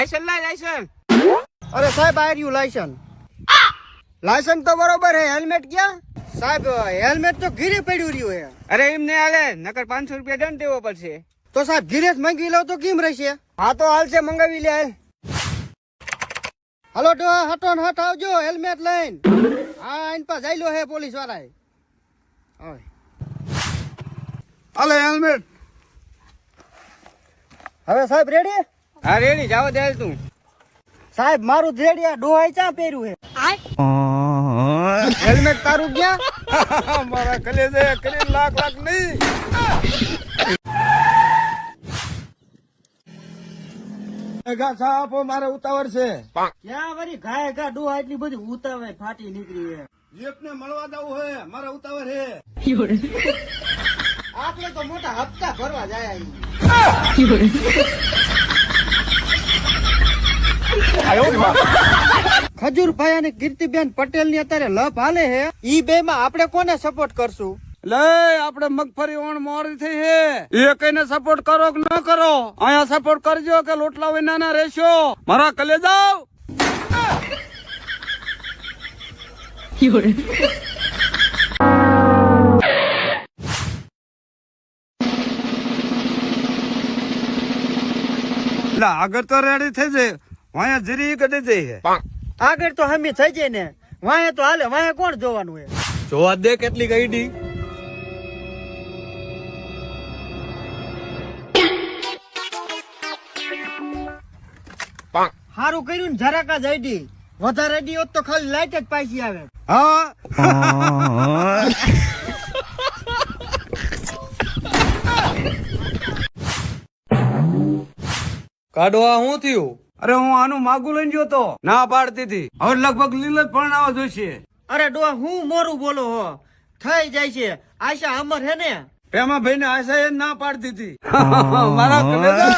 Licence લાય licence. અરે સાહેબ આર્યું લાયસન્સ તો બરોબર હે, હેલ્મેટ ક્યાં? સાહેબ હેલ્મેટ તો ઘીરે પડ્યું રહ્યું હે. અરે એમને હાલે, નકર 500 રૂપિયા દંડ દેવો પડશે. તો સાહેબ ઘીરે જ મંગી લો તો કેમ રહેશે? હા તો હાલશે, મંગાવી લે હાલ. હાલો તો હટો ને હટ આવજો હેલ્મેટ લઈને. હા આઈન પા જાયલો હે પોલીસ વાળા. હાલે હેલ્મેટ. હવે સાહેબ રેડી? હા રેડી, જાવ દે તું. સાહેબ મારું રેડી, આ ડોહાઈ ચા પહેર્યું હે. હેલ્મેટ તારું ક્યાં? મારા કલેજે કરી લાખ નહીં. આપો મારે ઉતાવળ છે. ક્યાં વળી ઘાય ઘા ડોહા એટલી બધી ઉતાવે ફાટી નીકળી હે. જીપને મળવા જવું હે, મારે ઉતાવળ હે. આપણે તો મોટા હપ્તા ભરવા જાય અહીં. ખજૂરભાઈ અને કીર્તિબેન પટેલ ની અત્યારે લપ હાલે હે. ઈ બે માં આપણે કોને સપોર્ટ કરશું? લે આપણે મગફળી ઓણ મોરી થઈ હે, એ કઈને સપોર્ટ કરો કે ન કરો? અહીંયા સપોર્ટ કરજો કે લોટલા વિના ના રહેશો મારા કલેજાઓ. આગળ તો રેડી થઈ જાય, વાયા જરી કઢી જાય. આગળ તો હમી થઈ જાય ને, વાહે તો હાલે, વાહે કોણ જોવાનું હે? જોવા દે કેટલી ગઈડી. સારું કર્યું ને જરાક જ આઈડી, વધારે આઈડી હોત તો ખાલી લાઈટ જ પાછી આવે. હા કાઢવા શું થયું? અરે હું આનું માગું લઈને ગયો તો, ના પાડતી હતી. હવે લગભગ લીલ જ પરણાવા જોઈશે. અરે ડોહા હું મોરું બોલો હો, થઈ જાય છે. આશા અમર હે ને? પેમા ભાઈ ને આશા એ ના પાડતી હતી. મારા કલેજા.